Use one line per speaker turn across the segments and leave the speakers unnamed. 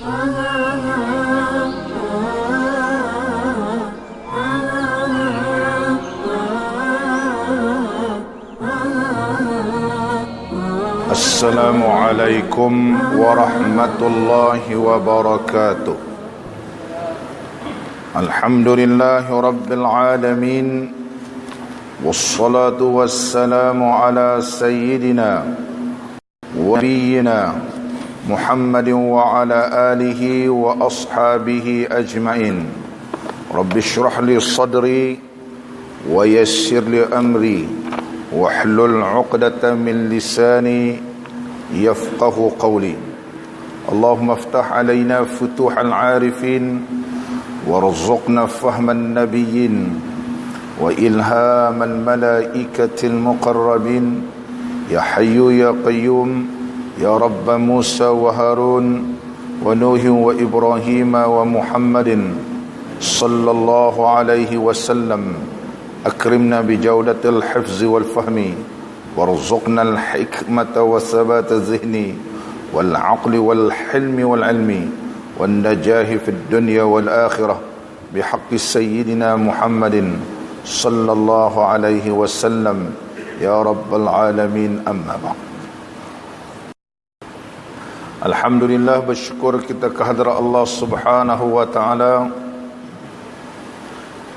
Assalamualaikum warahmatullahi wabarakatuh. Alhamdulillahi rabbil alamin. Wassalatu wassalamu ala sayyidina wa nabiyyina Muhammadin wa ala alihi wa ashabihi ajma'in. Rabbi shrah li sadri wa yassir li amri wahlul 'uqdatam min lisani yafqahu qawli. Allahumma iftah 'alaina futuhal 'arifin warzuqna fahman nabiyyin wa ilhamal malaikatil muqarrabin. Ya hayyu ya qayyum ya rabb Musa wa Harun wa Nuh wa Ibrahim wa Muhammadin sallallahu alaihi wasallam. أكرمنا بجودة الحفظ والفهم وارزقنا الحكمة وثبات الذهن والعقل والحلم والعلم والنجاح في الدنيا والآخرة بحق سيدنا محمد صلى الله عليه وسلم يا رب العالمين. أما بعد. Alhamdulillah, bersyukur kita kehadrat Allah Subhanahu wa ta'ala,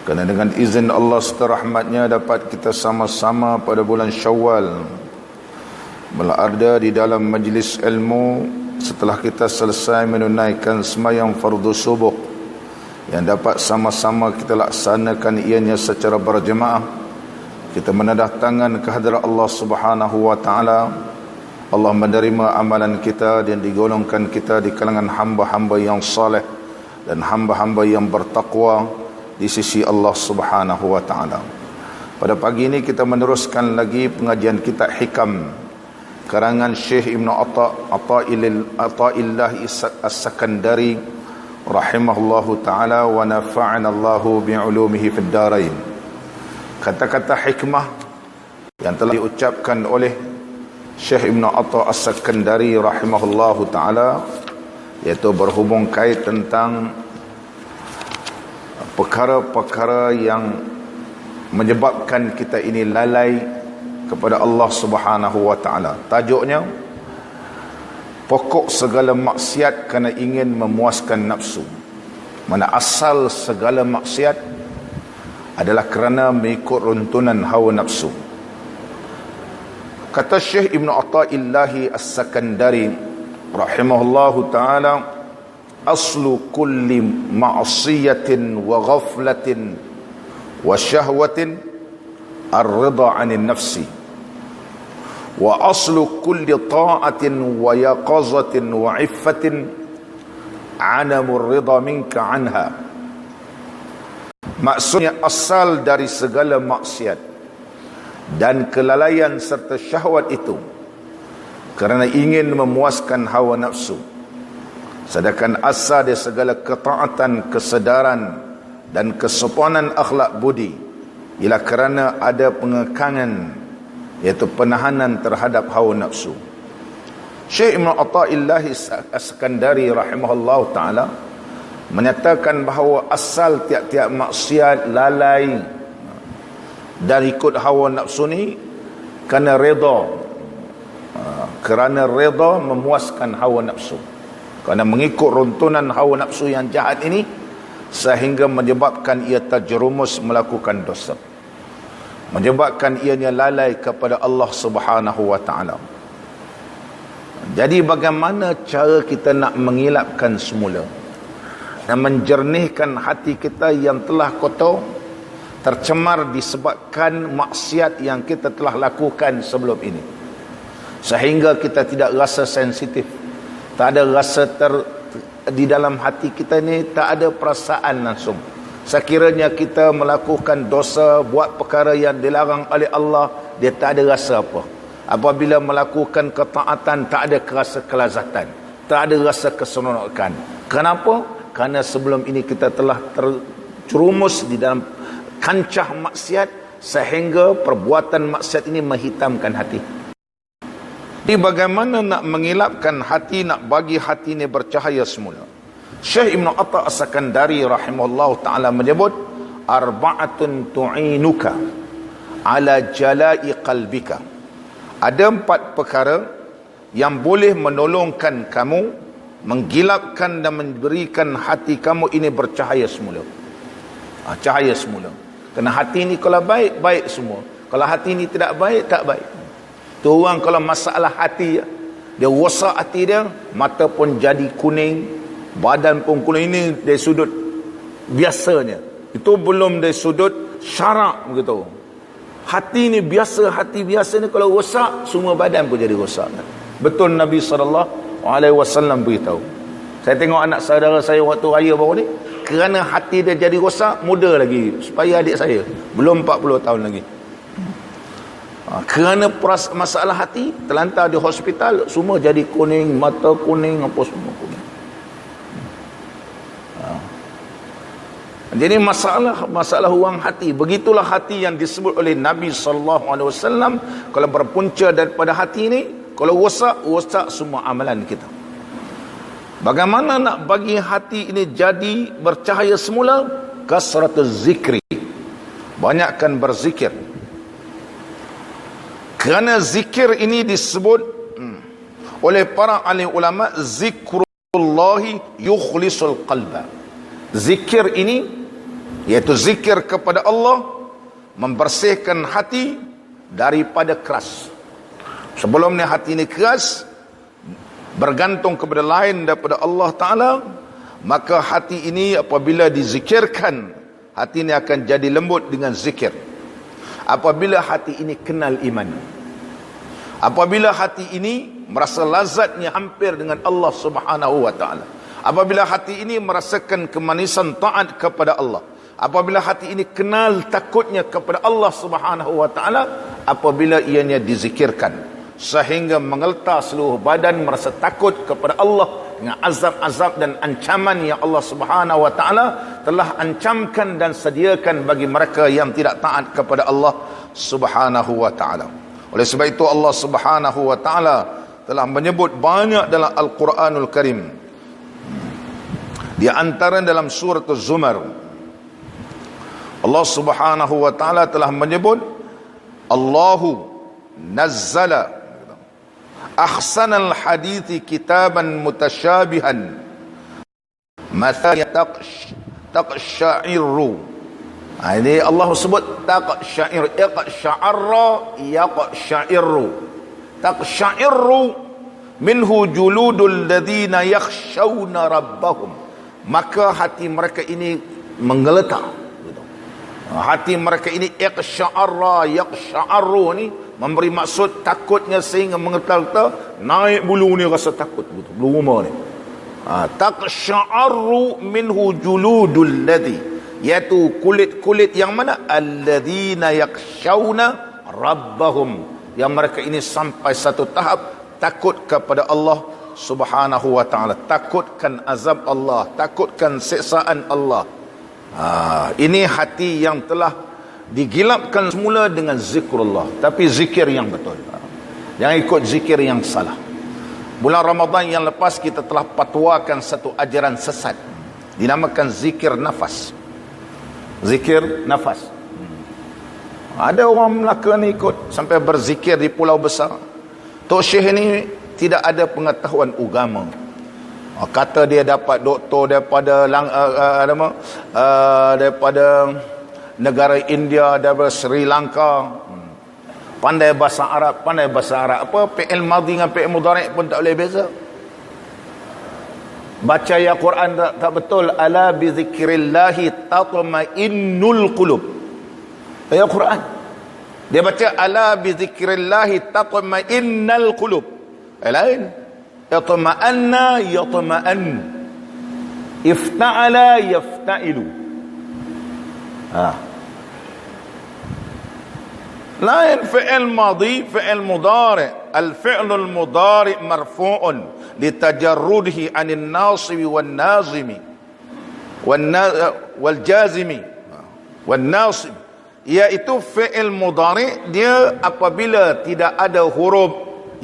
kerana dengan izin Allah serta rahmatnya dapat kita sama-sama pada bulan Syawal berada di dalam majlis ilmu setelah kita selesai menunaikan sembahyang fardu subuh yang dapat sama-sama kita laksanakan ianya secara berjemaah. Kita menadah tangan kehadrat Allah Subhanahu wa ta'ala. Allah menerima amalan kita dan digolongkan kita di kalangan hamba-hamba yang saleh dan hamba-hamba yang bertakwa di sisi Allah Subhanahu wa ta'ala. Pada pagi ini kita meneruskan lagi pengajian kitab Hikam karangan Syekh Ibn Athaillah As-Sakandari rahimahullahu ta'ala wa nafa'ana Allahu bi'ulumihi fid darain. Kata-kata hikmah yang telah diucapkan oleh Syekh Ibn Athaillah As-Sakandari rahimahullahu ta'ala, iaitu berhubung kait tentang perkara-perkara yang menyebabkan kita ini lalai kepada Allah Subhanahu wa ta'ala. Tajuknya, pokok segala maksiat kerana ingin memuaskan nafsu. Mana asal segala maksiat adalah kerana mengikut runtunan hawa nafsu. Kata Syekh Ibn Athaillah As-Sakandari rahimahullahu ta'ala, aslu kulli ma'siyatin wa ghaflatin wa syahwatin ar-ridha 'anil nafsi, wa aslu kulli ta'atin wa yaqazatin wa 'iffatin 'adamur ridha minka 'anha. Maksudnya, asal dari segala maksiat dan kelalaian serta syahwat itu kerana ingin memuaskan hawa nafsu, sedangkan asal dari segala ketaatan, kesedaran dan kesopanan akhlak budi ialah kerana ada pengekangan, iaitu penahanan terhadap hawa nafsu. Syekh Ibn Athaillah As-Sakandari rahimahullah ta'ala menyatakan bahawa asal tiap-tiap maksiat, lalai dan ikut hawa nafsu ni kerana reda memuaskan hawa nafsu, kerana mengikut runtunan hawa nafsu yang jahat ini sehingga menyebabkan ia terjerumus melakukan dosa, menyebabkan ianya lalai kepada Allah Subhanahu wa ta'ala. Jadi bagaimana cara kita nak mengilapkan semula dan menjernihkan hati kita yang telah kotor, tercemar disebabkan maksiat yang kita telah lakukan sebelum ini, sehingga kita tidak rasa sensitif, tak ada rasa di dalam hati kita ni, tak ada perasaan langsung. Sekiranya kita melakukan dosa, buat perkara yang dilarang oleh Allah, dia tak ada rasa apa. Apabila melakukan ketaatan, tak ada rasa kelazatan, tak ada rasa keseronokan. Kenapa? Kerana sebelum ini kita telah terjerumus di dalam kancah maksiat, sehingga perbuatan maksiat ini menghitamkan hati. Jadi bagaimana nak mengilapkan hati, nak bagi hati ini bercahaya semula? Syekh Ibn Atta As-Sakandari rahimahullah ta'ala menyebut, arba'atun tu'inuka ala jalai qalbika. Ada 4 perkara yang boleh menolongkan kamu, menggilapkan dan memberikan hati kamu ini bercahaya semula. Cahaya semula. Kerana hati ini kalau baik, baik semua. Kalau hati ini tidak baik, tak baik. Tu orang kalau masalah hati, dia rosak hati dia, mata pun jadi kuning, badan pun kuning. Ini dari sudut biasanya. Itu belum dari sudut syarak begitu. Hati ni biasa, hati biasa ni kalau rosak, semua badan pun jadi rosak. Betul Nabi SAW beritahu. Saya tengok anak saudara saya waktu raya baru ni, kerana hati dia jadi rosak, muda lagi supaya adik saya, belum 40 tahun lagi. Kerana masalah hati, terlantar di hospital, semua jadi kuning, mata kuning, apa semua kuning. Jadi masalah orang hati. Begitulah hati yang disebut oleh Nabi SAW. Kalau berpunca daripada hati ini, kalau rosak semua amalan kita. Bagaimana nak bagi hati ini jadi bercahaya semula? Kasratuz zikri. Banyakkan berzikir. Kerana zikir ini disebut oleh para ahli ulama, zikrullahi yukhlisul qalba. Zikir ini, iaitu zikir kepada Allah, membersihkan hati daripada keras. Sebelum ni hati ini keras, bergantung kepada lain daripada Allah Ta'ala, maka hati ini apabila dizikirkan, hati ini akan jadi lembut dengan zikir. Apabila hati ini kenal iman, apabila hati ini merasa lazatnya hampir dengan Allah Subhanahu wa Ta'ala, apabila hati ini merasakan kemanisan taat kepada Allah, apabila hati ini kenal takutnya kepada Allah Subhanahu wa Ta'ala, apabila ianya dizikirkan sehingga mengeltar seluruh badan, merasa takut kepada Allah dengan azab-azab dan ancaman yang Allah Subhanahu wa Ta'ala telah ancamkan dan sediakan bagi mereka yang tidak taat kepada Allah Subhanahu wa Ta'ala. Oleh sebab itu Allah Subhanahu wa Ta'ala telah menyebut banyak dalam Al-Quranul Karim. Di antara dalam surah Az-Zumar, Allah Subhanahu wa Ta'ala telah menyebut, Allahu nazzala ahsanal hadithi kitaban mutasyabihan mathaya taqsha'iru. Ini Allah sebut taqsha'ir, iqsha'arra yaqsha'iru. Taqsha'iru minhu juludul ladhina yakhshawna rabbahum. Maka hati mereka ini menggeletar. Hati mereka ini iqsha'arra yaqsha'arru ni memberi maksud takutnya sehingga menggetar-getar, naik bulu ni rasa takut betul, bulu rumah ni. Taqsha'arru minhu juludul ladhi, iaitu kulit-kulit yang mana? Alladhina yakhshawna rabbahum, yang mereka ini sampai satu tahap takut kepada Allah Subhanahu wa Ta'ala, takutkan azab Allah, takutkan siksaan Allah. Ini hati yang telah digilapkan semula dengan zikrullah, tapi zikir yang betul, jangan ikut zikir yang salah. Bulan Ramadan yang lepas kita telah patwakan satu ajaran sesat, dinamakan zikir nafas. Zikir nafas. Ada orang Melaka ni ikut sampai berzikir di pulau besar. Tok Syekh ni tidak ada pengetahuan agama. Kata dia dapat doktor daripada daripada negara India, daripada Sri Lanka, pandai bahasa Arab. Apa fi'il madhi dengan fi'il mudhari' pun tak boleh beza. Baca ayat Quran tak betul, ala bi zikrillahi tatma'innul qulub. Ayat Quran dia baca ala bi zikrillahi tatma'innal qulub. Lain, yatma'anna yatma'an, ifta'ala yafta'ilu. lain fi'il madhi, fi'il mudhari'. Al-fi'lul mudhari' marfu'un litajarrudihi 'anil nasibi wan nazimi wal jazimi wan nasib, iaitu fi'il mudhari' dia apabila tidak ada huruf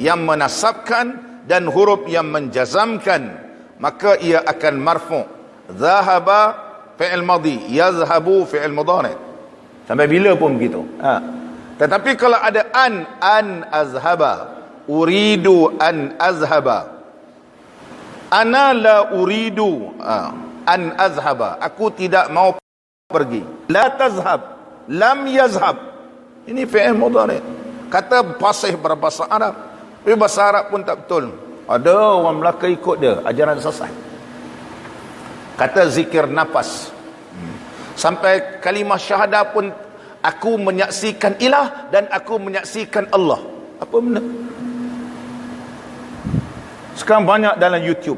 yang menasabkan dan huruf yang menjazamkan, maka ia akan marfu'. Zahaba fi'il madhi, yazhabu fi'il mudhari'. Sampai bila pun begitu. Tetapi kalau ada an azhaba, uridu an azhaba, ana la uridu an azhaba, aku tidak mau pergi. La tazhab, lam yazhab, ini fi'il mudhari'. Kata fasih berbahasa Arab, tapi bahasa Arab pun tak betul. Ada orang Melaka ikut dia ajaran sesat. Kata zikir nafas, sampai kalimah syahadah pun, aku menyaksikan ilah dan aku menyaksikan Allah. Apa benda? Sekarang banyak dalam YouTube.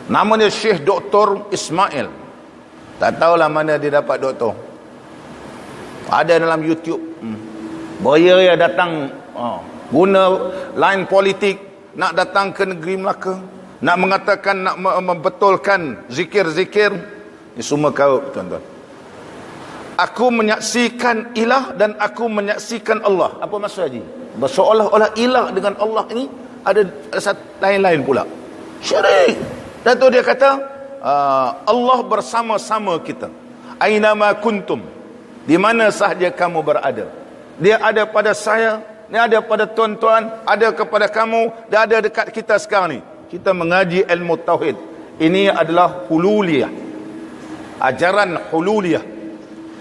Nama dia Syekh Dr. Ismail. Tak tahulah mana dia dapat doktor. Ada dalam YouTube. Boya datang guna line politik, nak datang ke negeri Melaka, nak mengatakan, nak membetulkan zikir-zikir. Ini semua kau, tuan-tuan. Aku menyaksikan ilah dan aku menyaksikan Allah. Apa maksud haji? Seolah-olah ilah dengan Allah ini ada lain-lain pula. Syirik. Dan tu dia kata, Allah bersama-sama kita. Ainama kuntum, di mana sahaja kamu berada. Dia ada pada saya, dia ada pada tuan-tuan, ada kepada kamu, dan ada dekat kita sekarang ni. Kita mengaji ilmu tauhid. Ini adalah hululiyah, ajaran hululiyah,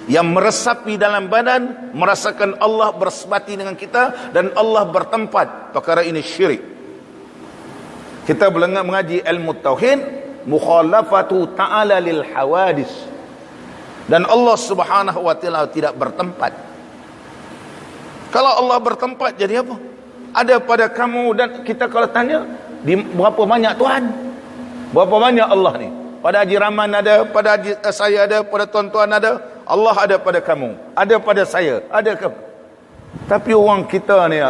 yang meresapi dalam badan, merasakan Allah bersebati dengan kita dan Allah bertempat. Perkara ini syirik. Kita mengaji ilmu tauhid, mukhalafatu ta'ala lil hawadis, dan Allah subhanahu wa ta'ala tidak bertempat. Kalau Allah bertempat jadi apa? Ada pada kamu dan kita. Kalau tanya, berapa banyak Tuhan? Berapa banyak Allah ni? Pada Haji Rahman ada, pada Haji saya ada, pada tuan-tuan ada. Allah ada pada kamu, ada pada saya, ada ke? Tapi orang kita ni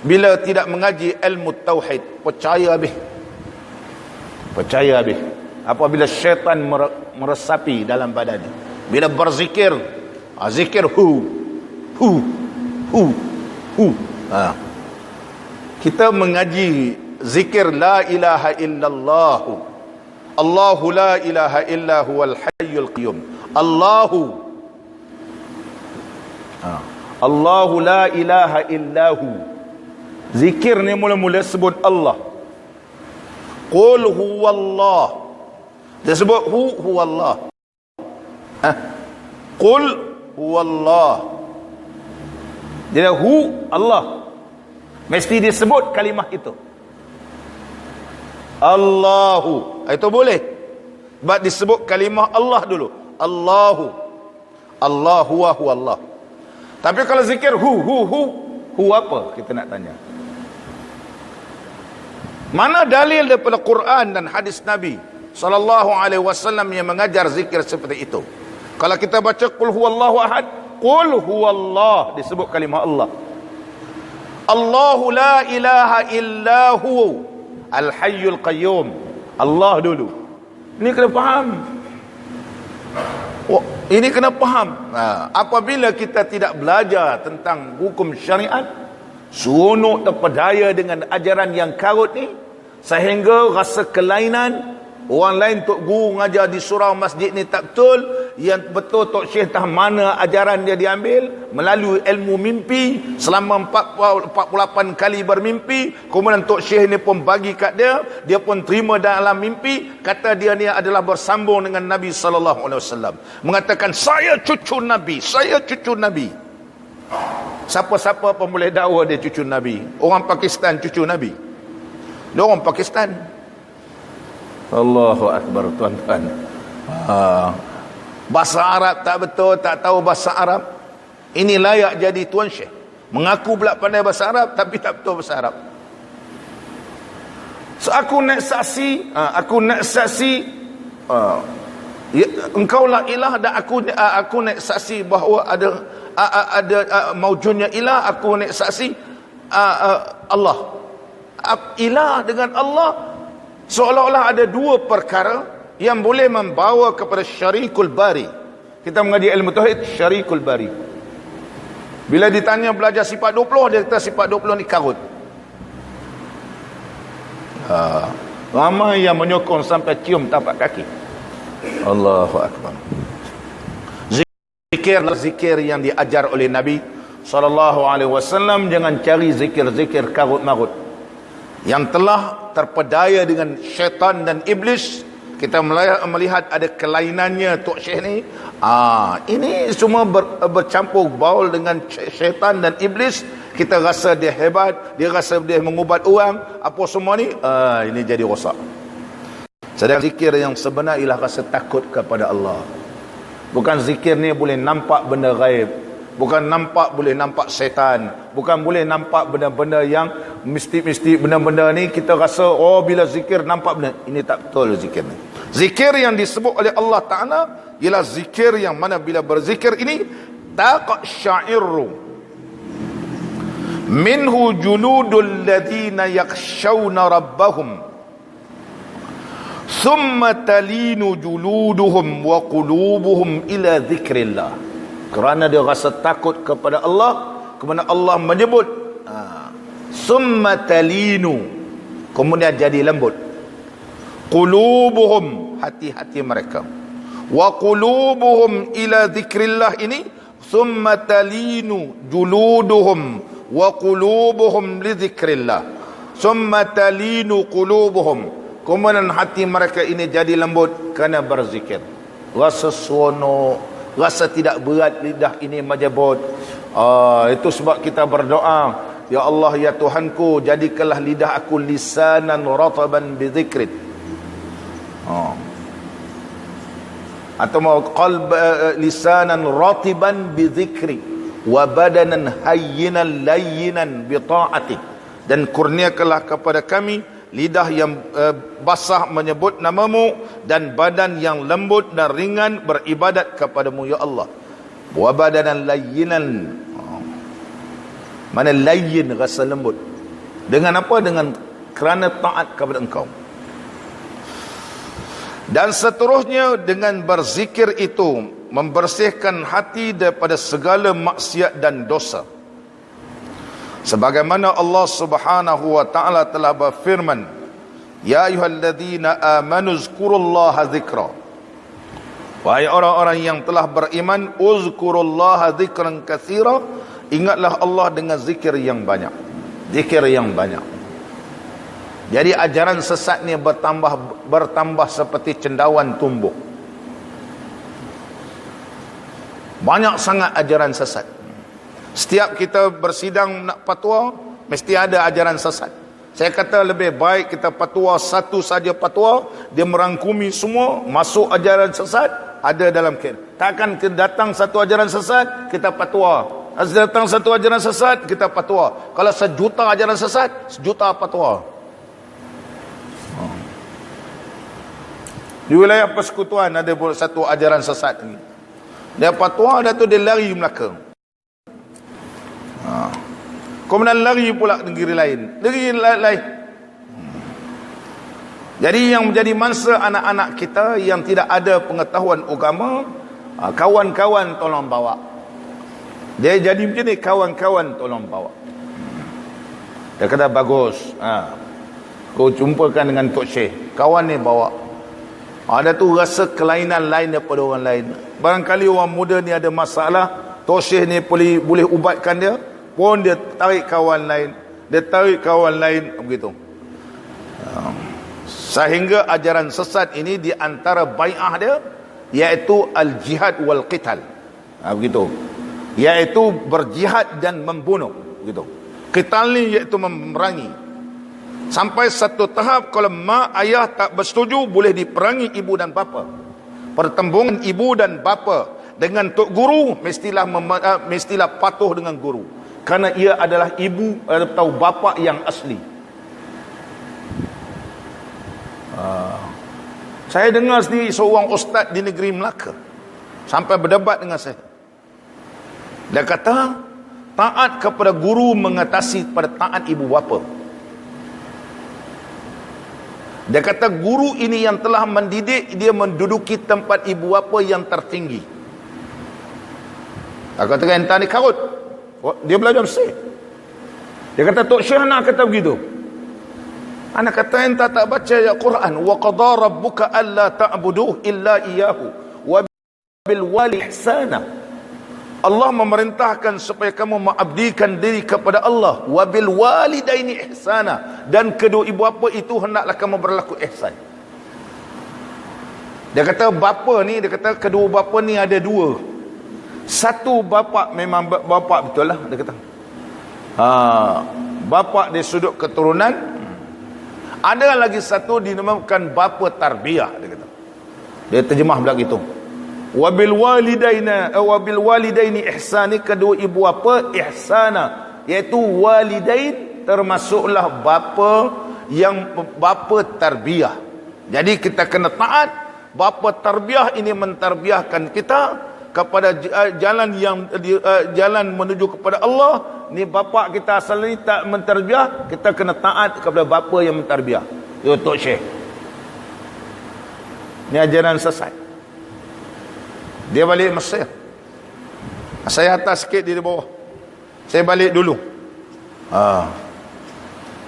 bila tidak mengaji ilmu tauhid, percaya habis. Percaya habis. Apabila syaitan meresapi dalam badan, bila berzikir, zikir hu. Kita mengaji zikir la ilaha illallah, Allahu la ilaha illa huwal hayyul qayyum. Allahu la ilaha illahu. Zikir ni mula-mula sebut Allah. Qul huwallah, dia sebut huwallah. Qul huwallah, dia Allah, mesti disebut kalimah itu. Allahu, itu boleh, sebab disebut kalimah Allah dulu. Allahu, Allahu wa huwa Allah. Tapi kalau zikir hu apa? Kita nak tanya. Mana dalil daripada Quran dan hadis Nabi sallallahu alaihi wasallam yang mengajar zikir seperti itu? Kalau kita baca qul huwallahu ahad, qul huwallah, disebut kalimah Allah. Allahu la ilaha illahu al hayyul qayyum. Allah dulu. Ini kena faham. Ini kena faham. Apabila kita tidak belajar tentang hukum syariat, seronok terpedaya dengan ajaran yang karut ni, sehingga rasa kelainan. Orang lain tok guru ngajar di surau masjid ni tak betul, yang betul tok syekh tah mana ajaran dia diambil melalui ilmu mimpi selama 48 kali bermimpi. Kemudian tok syekh ni pun bagi kat dia pun terima dalam mimpi, kata dia ni adalah bersambung dengan Nabi sallallahu alaihi wasallam, mengatakan saya cucu Nabi, saya cucu Nabi. Siapa-siapa pun boleh dakwa dia cucu Nabi. Orang Pakistan cucu Nabi, dia orang Pakistan. Allahu Akbar, tuan-tuan. Bahasa Arab tak betul, tak tahu bahasa Arab. Ini layak jadi tuan syekh. Mengaku pula pandai bahasa Arab tapi tak betul bahasa Arab. So aku nak saksi, engkau lah ilah, dan aku nak saksi bahawa ada maujudnya ilah. Aku nak saksi Allah. Ilah dengan Allah seolah-olah ada dua perkara yang boleh membawa kepada syarikul bari. Kita mengaji ilmu tauhid, syarikul bari. Bila ditanya belajar sifat 20, dia kata sifat 20 ni karut. Ramai yang menyokong sampai cium tapak kaki. Allahu Akbar. Zikir yang diajar oleh Nabi SAW. Jangan cari zikir-zikir karut-marut yang telah terpedaya dengan syaitan dan iblis. Kita melihat ada kelainannya Tok Syekh ni. Ini semua bercampur baul dengan syaitan dan iblis. Kita rasa dia hebat, dia rasa dia mengubat orang, apa semua ni, ini jadi rosak. Sedang zikir yang sebenar ialah rasa takut kepada Allah. Bukan zikir ni boleh nampak benda gaib, bukan boleh nampak setan, bukan boleh nampak benda-benda yang mistik-mistik. Benda-benda ni kita rasa bila zikir nampak benda. Ini tak betul zikir ni. Zikir yang disebut oleh Allah Ta'ala ialah zikir yang mana bila berzikir ini taqsha'iru minhu juludul ladhina yakshawna rabbahum thumma talinu juluduhum wa qulubuhum ila zikrillah. Kerana dia rasa takut kepada Allah, kemudian Allah menyebut summa talinu, kemudian jadi lembut. Qulubuhum, hati-hati mereka. Wa qulubuhum ila zikrillah ini summa talinu juluduhum wa qulubuhum li zikrillah. Summa talinu qulubuhum, kemudian hati mereka ini jadi lembut kerana berzikir. Rasa seronok, rasa tidak berat lidah ini majabut. Itu sebab kita berdoa, ya Allah ya Tuhanku, jadikanlah lidah aku lisanan rataban bi dzikrik. Atau mau qalb lisanan ratiban bi dzikri wa badanan hayyinan layyinan bi ta'atik. Dan kurniakanlah kepada kami lidah yang basah menyebut namamu, dan badan yang lembut dan ringan beribadat kepadamu ya Allah. Wa badanan layyinan, mana layyin, rasa lembut. Dengan apa? Dengan kerana taat kepada engkau. Dan seterusnya, dengan berzikir itu membersihkan hati daripada segala maksiat dan dosa. Sebagaimana Allah Subhanahu wa taala telah berfirman, ya ayyuhalladzina amanu zkurullaha dzikra. Wahai orang-orang yang telah beriman, uzkurullaha dzikran katsira, ingatlah Allah dengan zikir yang banyak. Zikir yang banyak. Jadi ajaran sesat ni bertambah seperti cendawan tumbuh. Banyak sangat ajaran sesat. Setiap kita bersidang nak fatwa, mesti ada ajaran sesat. Saya kata lebih baik kita fatwa satu saja fatwa, dia merangkumi semua, masuk ajaran sesat, ada dalam kita. Takkan datang satu ajaran sesat, kita fatwa. Datang satu ajaran sesat, kita fatwa. Kalau sejuta ajaran sesat, sejuta fatwa. Di wilayah persekutuan ada satu ajaran sesat ni. Dia fatwa, dah tu dia lari Melaka. Kemudian lari pula negeri lain. Negeri lain. Jadi yang menjadi mangsa anak-anak kita yang tidak ada pengetahuan agama, kawan-kawan tolong bawa. Dia jadi macam ni, kawan-kawan tolong bawa. Dia kata bagus. Kau jumpakan dengan Tok Syekh. Kawan ni bawa. Ada tu rasa kelainan lain daripada orang lain. Barangkali orang muda ni ada masalah, Tok Syekh ni boleh ubatkan dia, pun dia tarik kawan lain, dia tarik kawan lain, begitu. Sehingga ajaran sesat ini di antara bai'ah dia, iaitu al-jihad wal qital. Begitu. Iaitu berjihad dan membunuh, begitu. Qital ni iaitu memerangi. Sampai satu tahap kalau mak ayah tak bersetuju, boleh diperangi ibu dan bapa. Pertembungan ibu dan bapa dengan tok guru mestilah patuh dengan guru, kerana ia adalah ibu atau bapa yang asli. Saya dengar sendiri seorang ustaz di negeri Melaka sampai berdebat dengan saya. Dia kata taat kepada guru mengatasi pada taat ibu bapa. Dia kata guru ini yang telah mendidik, dia menduduki tempat ibu bapa yang tertinggi. Aku katakan entah ni karut. Dia belajar Mesir. Dia kata Tok Syekh nak kata begitu. Anak kata enta tak baca ya Quran, wa qadara rabbuka alla ta'budu illa iyyahu wa bil wali ihsana. Allah memerintahkan supaya kamu mengabdikan diri kepada Allah, wa bil walidaini ihsana, dan kedua ibu bapa itu hendaklah kamu berlaku ihsan. Dia kata bapa ni, dia kata kedua bapa ni ada dua. Satu bapa memang bapa betul lah, dia kata. Bapa dari sudut keturunan. Ada lagi satu dinamakan bapa tarbiyah, dia kata. Dia terjemah begitu. Wabil walidaini ihsani, kedua ibu bapa ihsana, iaitu walidain termasuklah bapa yang bapa tarbiyah. Jadi kita kena taat. Bapa tarbiyah ini mentarbiahkan kita kepada jalan menuju kepada Allah. Ni bapa kita asal ni tak mentarbiah, kita kena taat kepada bapa yang mentarbiah. Itu Tok Syekh. Ni ajaran sesat. Dia balik Mesir. Saya atas sikit, dia di bawah. Saya balik dulu.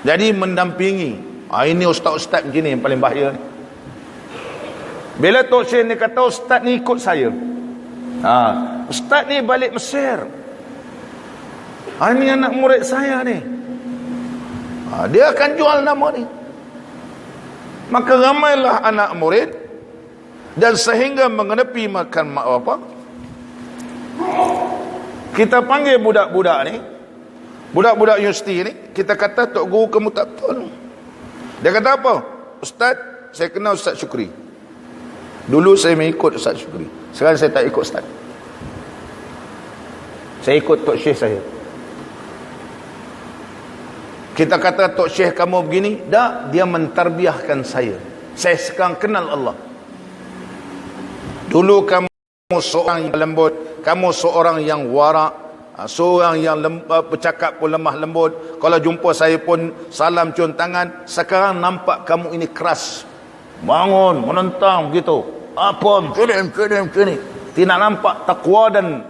Jadi mendampingi. Ini ustaz-ustaz macam ni yang paling bahaya ni. Bila Tok Syekh ni kata ustaz ni ikut saya. Ustaz ni balik Mesir. Ini anak murid saya ni. Dia akan jual nama ni. Maka ramailah anak murid, dan sehingga mengenepi makan mak bapak. Kita panggil budak-budak ni, budak-budak universiti ni, kita kata Tok Guru kamu tak betul. Dia kata apa? Ustaz, saya kenal Ustaz Syukri. Dulu saya mengikut Ustaz Syukri. Sekarang saya tak ikut Ustaz. Saya ikut Tok Syekh saya. Kita kata Tok Syekh kamu begini, tak, dia mentarbiahkan saya. Saya sekarang kenal Allah. Dulu kamu seorang yang lembut, kamu seorang yang warak, seorang yang bercakap pun lemah lembut. Kalau jumpa saya pun salam cium tangan. Sekarang nampak kamu ini keras, bangun, menentang begitu. Apa? Kini. Tidak nampak takwa dan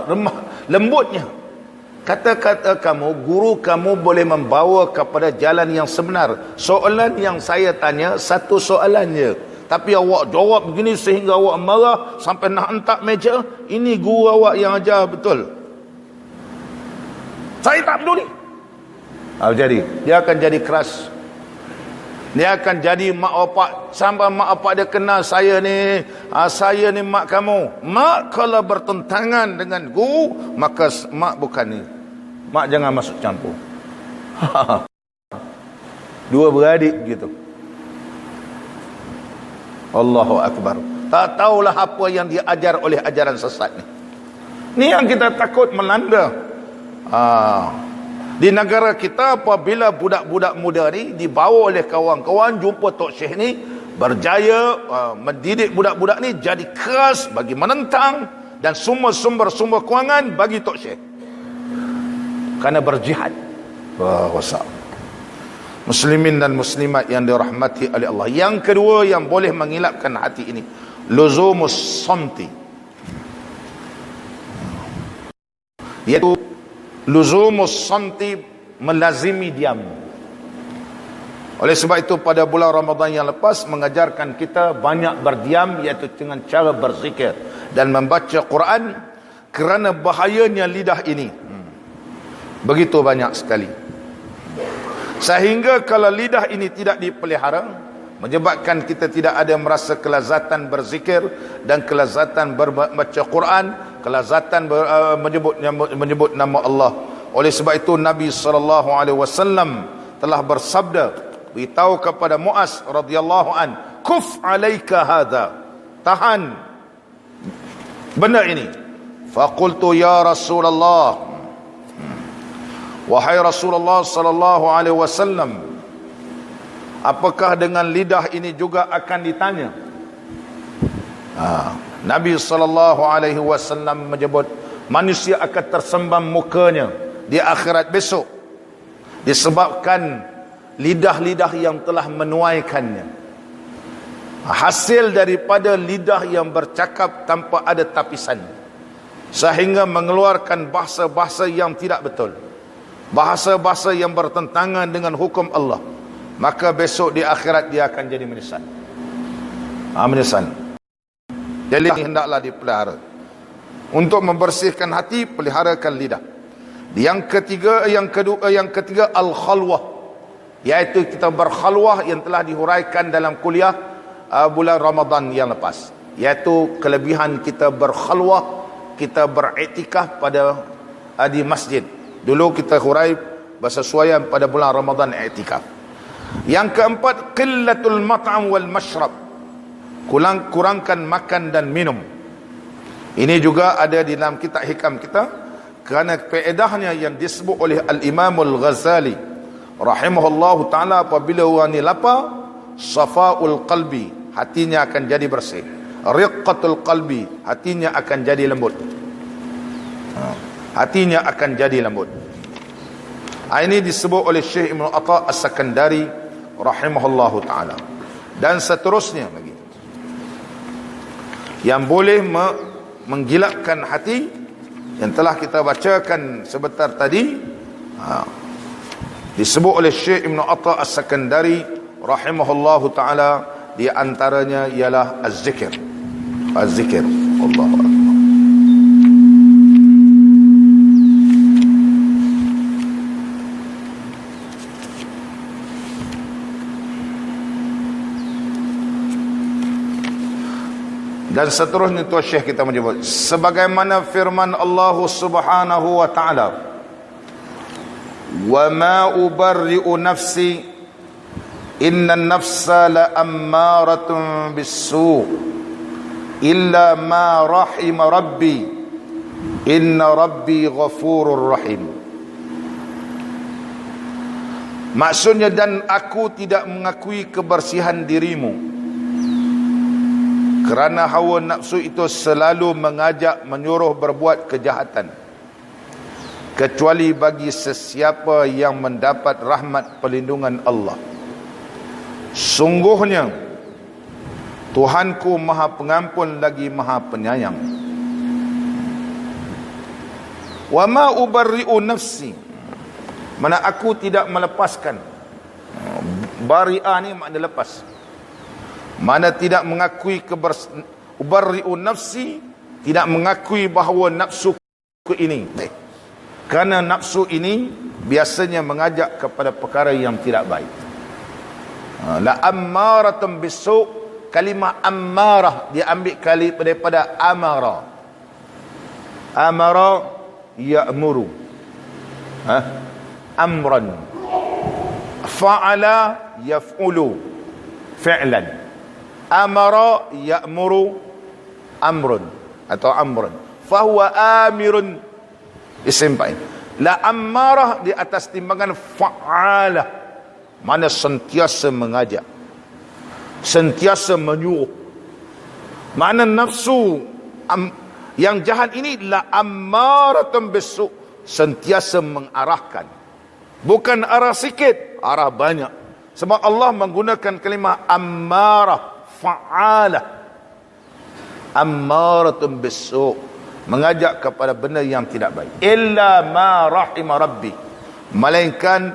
remah lembutnya. Kata-kata kamu, guru kamu boleh membawa kepada jalan yang sebenar. Soalan yang saya tanya, satu soalan je. Tapi awak jawab begini sehingga awak marah sampai nak hentak meja. Ini guru awak yang ajar betul. Saya tak peduli. Jadi dia akan jadi keras. Dia akan jadi mak opak. Sampai mak opak dia kenal saya ni. Saya ni mak kamu. Mak kalau bertentangan dengan guru, maka mak bukan ni. Mak jangan masuk campur. Dua beradik gitu. Allahu Akbar. Tak tahulah apa yang dia ajar oleh ajaran sesat ni. Ni yang kita takut melanda. Di negara kita apabila budak-budak muda ni dibawa oleh kawan-kawan, jumpa Tok Syekh ni berjaya mendidik budak-budak ni jadi keras bagi menentang, dan sumber kewangan bagi Tok Syekh. Kerana berjihad. Wassalam. Muslimin dan muslimat yang dirahmati oleh Allah. Yang kedua yang boleh mengilapkan hati ini, luzumus samti, iaitu luzumus samti, melazimi diam. Oleh sebab itu pada bulan Ramadan yang lepas mengajarkan kita banyak berdiam, iaitu dengan cara berzikir dan membaca Quran, kerana bahayanya lidah ini begitu banyak sekali. Sehingga kalau lidah ini tidak dipelihara, menyebabkan kita tidak ada merasa kelazatan berzikir dan kelazatan membaca Quran, kelazatan menyebut nama Allah. Oleh sebab itu Nabi SAW telah bersabda, beritahu kepada Muaz radhiyallahu an, kuf alaika hadha, tahan benda ini. Faqultu ya Rasulullah, wahai Rasulullah sallallahu alaihi wasallam, apakah dengan lidah ini juga akan ditanya? Nabi sallallahu alaihi wasallam menyebut manusia akan tersembam mukanya di akhirat besok disebabkan lidah-lidah yang telah menuaikannya. Hasil daripada lidah yang bercakap tanpa ada tapisan, sehingga mengeluarkan bahasa-bahasa yang tidak betul, bahasa-bahasa yang bertentangan dengan hukum Allah, maka besok di akhirat dia akan jadi menyesal. Menyesal. Jadi hendaklah dipelihara. Untuk membersihkan hati, peliharakan lidah. Yang ketiga al-khalwah, iaitu kita berkhalwah yang telah dihuraikan dalam kuliah bulan Ramadan yang lepas, iaitu kelebihan kita berkhalwah, kita beriktikaf pada di masjid. Dulu kita hurai bersesuaian pada bulan Ramadan iktikaf. Yang keempat, qillatul mat'am wal mashrab, kurangkan makan dan minum. Ini juga ada di dalam kitab hikam kita, kerana faedahnya yang disebut oleh Al-Imam Al-Ghazali rahimahullahu ta'ala, apabila orang ni lapar, safa'ul qalbi, hatinya akan jadi bersih. Riqqatul qalbi, hatinya akan jadi lembut. Hatinya akan jadi lembut. Ini disebut oleh Syekh Ibn Atha As-Sakandari rahimahullahu ta'ala. Dan seterusnya lagi yang boleh menggilapkan hati, yang telah kita bacakan sebentar tadi, disebut oleh Syekh Ibn Atha As-Sakandari rahimahullahu ta'ala. Di antaranya ialah az-zikir. Az-zikir, Allahu Akbar. Dan seterusnya tu Syekh kita menyebut sebagaimana firman Allah Subhanahu wa taala, "Wa ma ubarri'u nafsi innan nafsa la ammaratun bis-su' illa ma rahima rabbi inna rabbi ghafurur rahim." Maksudnya, dan aku tidak mengakui kebersihan dirimu, kerana hawa nafsu itu selalu mengajak menyuruh berbuat kejahatan, kecuali bagi sesiapa yang mendapat rahmat perlindungan Allah. Sungguhnya Tuhanku Maha Pengampun lagi Maha Penyayang. Wa ma ubarri'u nafsi, mana aku tidak melepaskan. Bari'ah ni makna lepas. Mana tidak mengakui ubarri'u nafsi, tidak mengakui bahawa nafsu ini, kerana nafsu ini biasanya mengajak kepada perkara yang tidak baik. La ammaratun bisu', kalimah ammarah diambil kali daripada amara. Amara ya'muru, amran. Fa'ala yaf'ulu fi'lan. Amara ya'muru amrun atau amrun, fahuwa amirun, isim fa'il. La ammarah di atas timbangan fa'alah, mana sentiasa mengajak, sentiasa menyuruh. Mana nafsu yang jahat ini la ammaratun bisu', sentiasa mengarahkan, bukan arah sikit, arah banyak. Sebab Allah menggunakan kalimah ammarah, fa'alah, ammaratun bisu', mengajak kepada benda yang tidak baik. Illa ma rahima rabbi, melainkan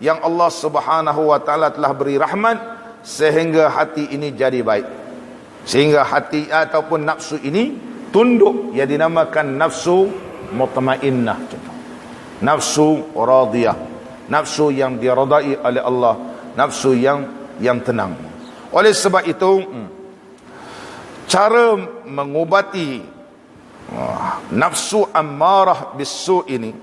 yang Allah Subhanahu wa ta'ala telah beri rahmat sehingga hati ini jadi baik, sehingga hati ataupun nafsu ini tunduk, yang dinamakan nafsu mutmainnah, nafsu radiyah, nafsu yang diradai oleh Allah, nafsu yang tenang. Oleh sebab itu, cara mengubati nafsu ammarah bisu' ini,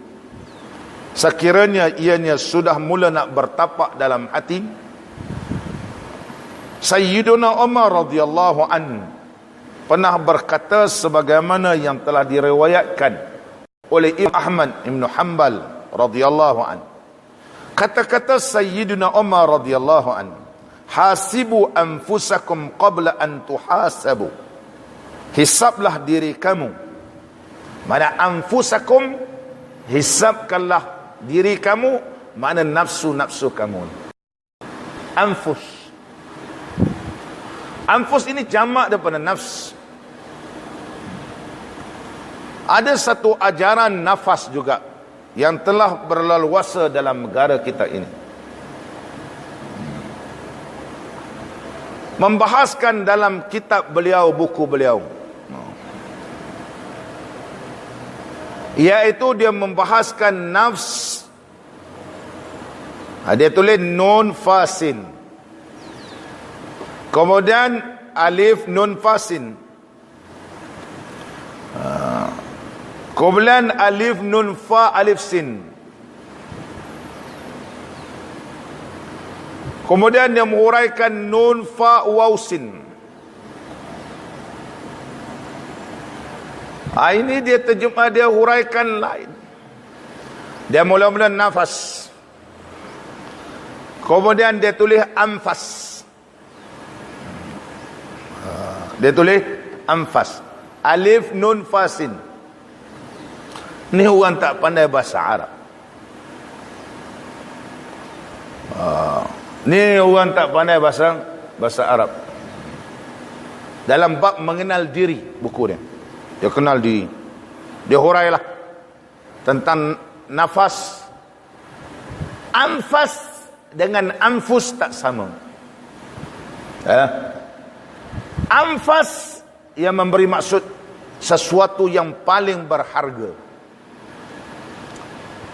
sekiranya ianya sudah mula nak bertapak dalam hati, Sayyiduna Umar radhiyallahu an pernah berkata sebagaimana yang telah diriwayatkan oleh Imam Ahmad Ibn Hanbal radhiyallahu an. Kata-kata Sayyiduna Umar radhiyallahu an, hasibu anfusakum qabla an tuhasabu, hisablah diri kamu. Mana anfusakum, hisabkanlah diri kamu, mana nafsu-nafsu kamu. Anfus ini jamak daripada nafs. Ada satu ajaran nafas juga yang telah berlaluasa dalam negara kita ini. membahaskan dalam kitab beliau, buku beliau, iaitu dia membahaskan nafs. Dia tulis nun fasin, kemudian alif nun fasin, kemudian alif nun fa alif sin, kemudian dia menguraikan nun fa waw sin. Ini dia terjemah, dia huraikan lain. Dia mula-mula nafas, kemudian dia tulis anfas. Dia tulis anfas, alif nun fasin. Ni orang tak pandai bahasa Arab. Ni orang tak pandai bahasa Arab. Dalam bab mengenal diri, buku dia kenal diri. Dia hurailah tentang nafas. Anfas dengan anfus tak sama. Anfas yang memberi maksud sesuatu yang paling berharga.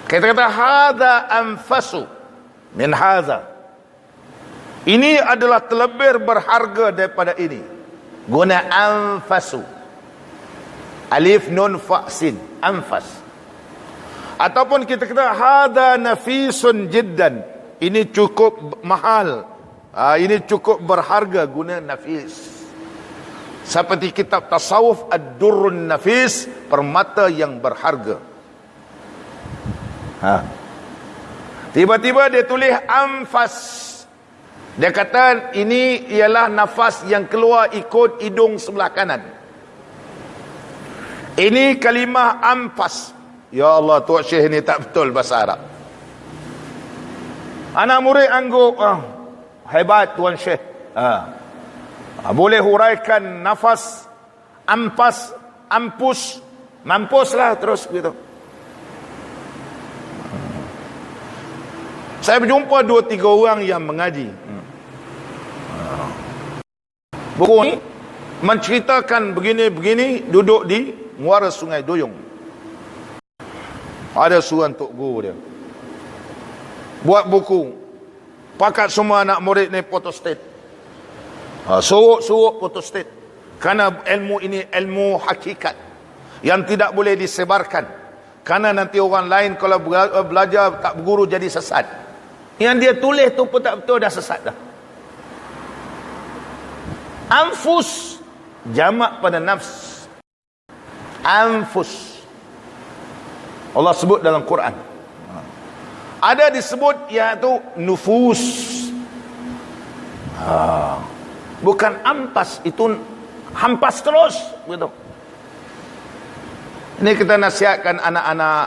Kita kata hadza anfasu min hadza. Ini adalah terlebih berharga daripada ini. Guna anfasu, alif nun fa sin, anfas. Ataupun kita kata hadza nafisun jiddan. Ini cukup mahal. Ini cukup berharga, guna nafis. Seperti kitab tasawuf Ad-Durrun Nafis, permata yang berharga. Tiba-tiba dia tulis anfas. Dia kata ini ialah nafas yang keluar ikut hidung sebelah kanan. Ini kalimah anfas. Ya Allah, Tok Syekh ni tak betul bahasa Arab. Anak murid anggap hebat Tuan Syekh. Boleh huraikan nafas, ampas, ampus, mampuslah terus gitu. Saya berjumpa 2-3 orang yang mengaji. Buku ini menceritakan begini-begini, duduk di muara Sungai Duyung. Ada seorang tok guru dia buat buku, pakat semua anak murid ni photostat. Suruh photostat. Kerana ilmu ini ilmu hakikat yang tidak boleh disebarkan. Kerana nanti orang lain kalau belajar tak berguru jadi sesat. Yang dia tulis tu pun tak betul, dah sesat dah. Anfus jamak pada nafs. Anfus Allah sebut dalam Quran. Ada disebut iaitu nufus. Bukan ampas, itu hampas terus begitu. Ini kita nasihatkan anak-anak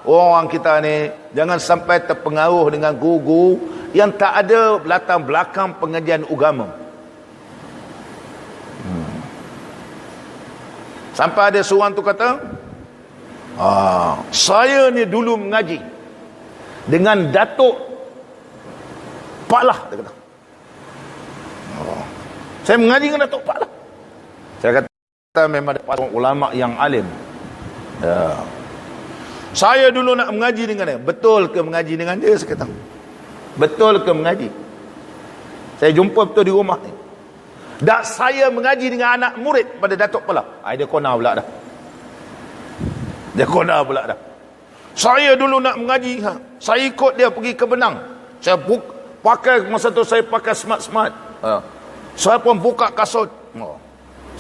orang kita ni, jangan sampai terpengaruh dengan guru yang tak ada latar belakang pengajian agama. Sampai ada seorang tu kata, saya ni dulu mengaji dengan Datuk Pak Lah, dia kata. Saya mengaji dengan Datuk Pak Lah. Saya kata memang ada ulama yang alim. Saya dulu nak mengaji dengan dia. Betul ke mengaji dengan dia? Saya kata, betul ke mengaji? Saya jumpa betul di rumah ni. Dak saya mengaji dengan anak murid pada Datuk Pak Lah. Dia kona pula dah. Dia kona pula dah. Saya dulu nak mengaji, saya ikut dia pergi ke Benang. Saya pakai, masa tu saya pakai smart. Saya pun buka kasut.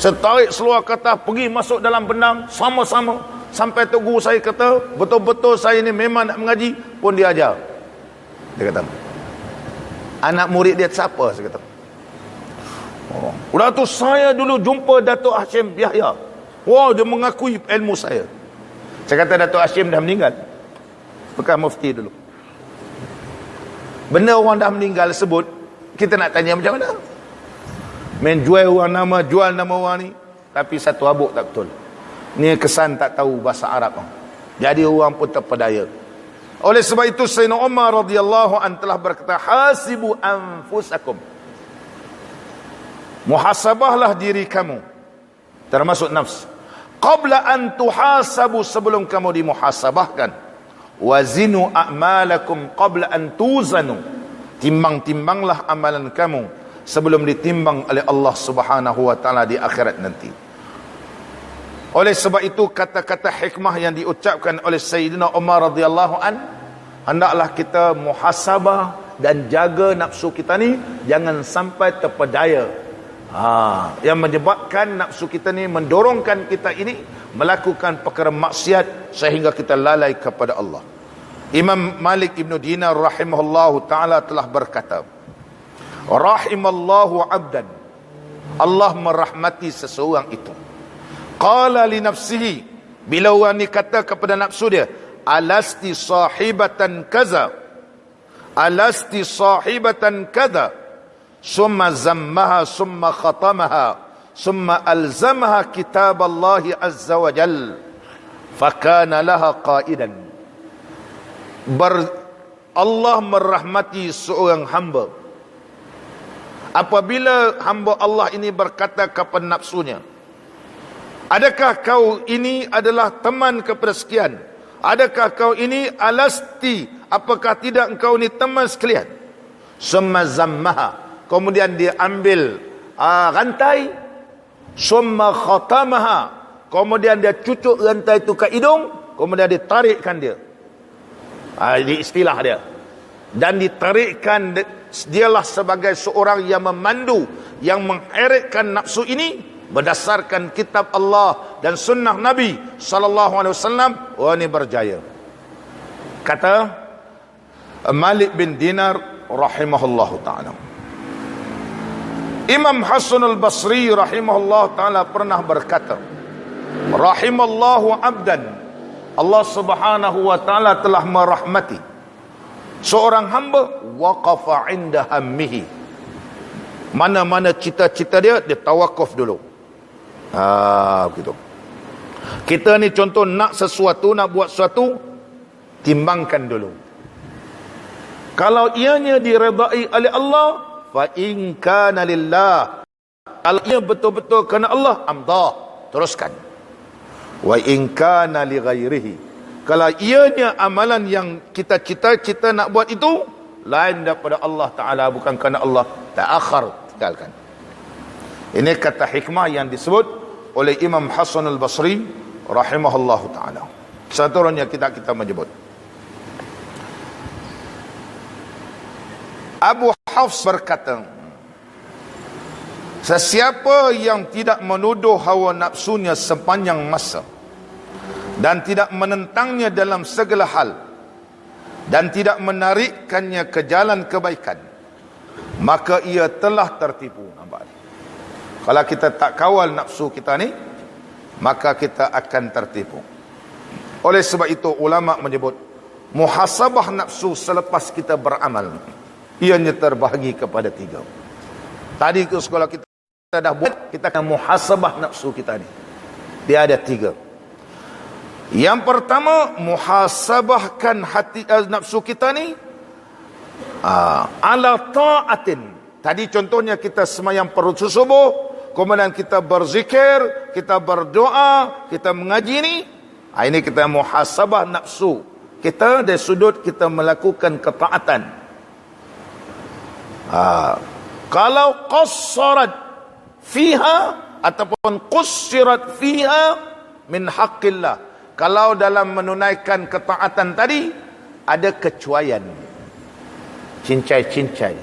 Saya tarik seluar kata, pergi masuk dalam Benang, sama-sama. Sampai tu guru saya kata, betul-betul saya ni memang nak mengaji, pun dia ajar. Dia kata, anak murid dia siapa? Saya kata, udah tu saya dulu jumpa Datuk Hashim Yahya. Wow, dia mengakui ilmu saya. Saya kata Datuk Hashim dah meninggal, bekas mufti dulu. Benda orang dah meninggal sebut, kita nak tanya macam mana? Main jual orang nama, jual nama orang ni, tapi satu habuk tak betul. Ni kesan tak tahu bahasa Arab. Jadi orang pun terpedaya. Oleh sebab itu Sayyidina Umar radhiyallahu anhu telah berkata, hasibu anfusakum. Muhasabahlah diri kamu, termasuk nafs, qabla an tuhasabu, sebelum kamu dimuhasabahkan. Wazinu a'malakum qabla an tuzanu, timbang-timbanglah amalan kamu sebelum ditimbang oleh Allah Subhanahu wa taala di akhirat nanti. Oleh sebab itu kata-kata hikmah yang diucapkan oleh Sayyidina Umar radhiyallahu an, hendaklah kita muhasabah dan jaga nafsu kita ni jangan sampai terpedaya. Yang menyebabkan nafsu kita ni mendorongkan kita ini melakukan perkara maksiat sehingga kita lalai kepada Allah. Imam Malik Ibn Dinar rahimahullahu ta'ala telah berkata, rahimallahu abdan, Allah merahmati seseorang itu, qala li nafsihi, bila orang ni kata kepada nafsu dia, alasti sahibatan kaza, alasti sahibatan kaza, summa zammaha summa khatamaha summa alzamaha kitab Allah azza wa jal, fakana laha qaidan. Allah merahmati seorang hamba apabila hamba Allah ini berkata kepada nafsunya, adakah kau ini adalah teman kepada sekian, adakah kau ini alasti, apakah tidak engkau ini teman sekalian. Summa zammaha, kemudian dia ambil rantai, summa khatamaha, kemudian dia cucuk rantai itu ke hidung, kemudian ditarikkan dia. Ini istilah dia. Dan ditarikkan, dialah sebagai seorang yang memandu, yang mengeretkan nafsu ini berdasarkan kitab Allah dan sunnah Nabi sallallahu alaihi wasallam. Ini berjaya. Kata Malik bin Dinar rahimahullahu ta'ala. Imam Hasan al-Basri rahimahullah ta'ala pernah berkata, rahimallahu abdan, Allah subhanahu wa ta'ala telah merahmati seorang hamba, waqafa inda hammihi, mana-mana cita-cita dia tawakuf dulu. Begitu. Kita ni contoh nak sesuatu, nak buat sesuatu, timbangkan dulu. Kalau ianya diredai oleh Allah, fa in kana lillah, kalau ia betul-betul kerana Allah, amdah, teruskan. Wa in kana li ghairihi, kalau ianya amalan yang kita cita-cita nak buat itu lain daripada Allah Ta'ala, bukan kerana Allah, ta'akhir, tinggalkan. Ini kata hikmah yang disebut oleh Imam Hasan al-Basri rahimahullahu ta'ala. Seterusnya kita menyebut Abu Hafs berkata, sesiapa yang tidak menuduh hawa nafsunya sepanjang masa dan tidak menentangnya dalam segala hal dan tidak menarikkannya ke jalan kebaikan, maka ia telah tertipu. Nampak? Kalau kita tak kawal nafsu kita ni, maka kita akan tertipu. Oleh sebab itu ulama menyebut muhasabah nafsu selepas kita beramal, ianya terbahagi kepada 3. Tadi ke sekolah kita dah buat, kita akan muhasabah nafsu kita ni. Dia ada 3. Yang pertama, muhasabahkan hati nafsu kita ni ala ta'atin. Tadi contohnya kita semayang perut subuh, kemudian kita berzikir, kita berdoa, kita mengaji ni. Ini kita muhasabah nafsu kita dari sudut kita melakukan ketaatan. Kalau qassarat fiha ataupun qussirat fiha min haqqillah, kalau dalam menunaikan ketaatan tadi ada kecuaian, cincai-cincai,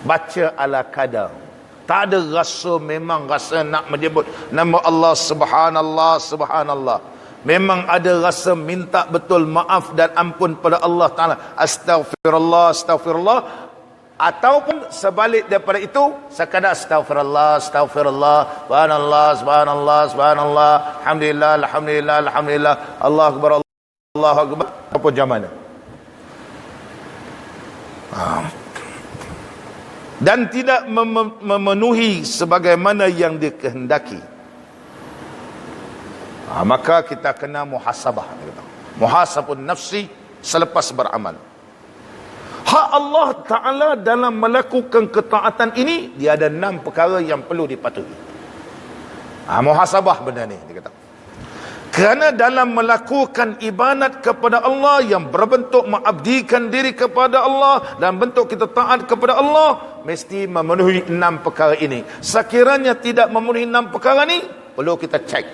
baca ala kadar, tak ada rasa, memang rasa nak menyebut nama Allah, subhanallah, subhanallah, memang ada rasa minta betul maaf dan ampun pada Allah Ta'ala, astaghfirullah, astaghfirullah. Ataupun sebalik daripada itu, sekadar astaghfirullah, astaghfirullah, subhanallah, subhanallah, subhanallah, alhamdulillah, alhamdulillah, alhamdulillah, Allah akbar, Allah akbar. Apa jam mana? Dan tidak memenuhi sebagaimana yang dikehendaki, maka kita kena muhasabah. Muhasabun nafsi selepas beramal. Hak Allah Ta'ala dalam melakukan ketaatan ini, dia ada 6 perkara yang perlu dipatuhi. Muhasabah benda ni, dia kata. Kerana dalam melakukan ibadat kepada Allah yang berbentuk mengabdikan diri kepada Allah dan bentuk kita taat kepada Allah, mesti memenuhi 6 perkara ini. Sekiranya tidak memenuhi 6 perkara ini, perlu kita cek.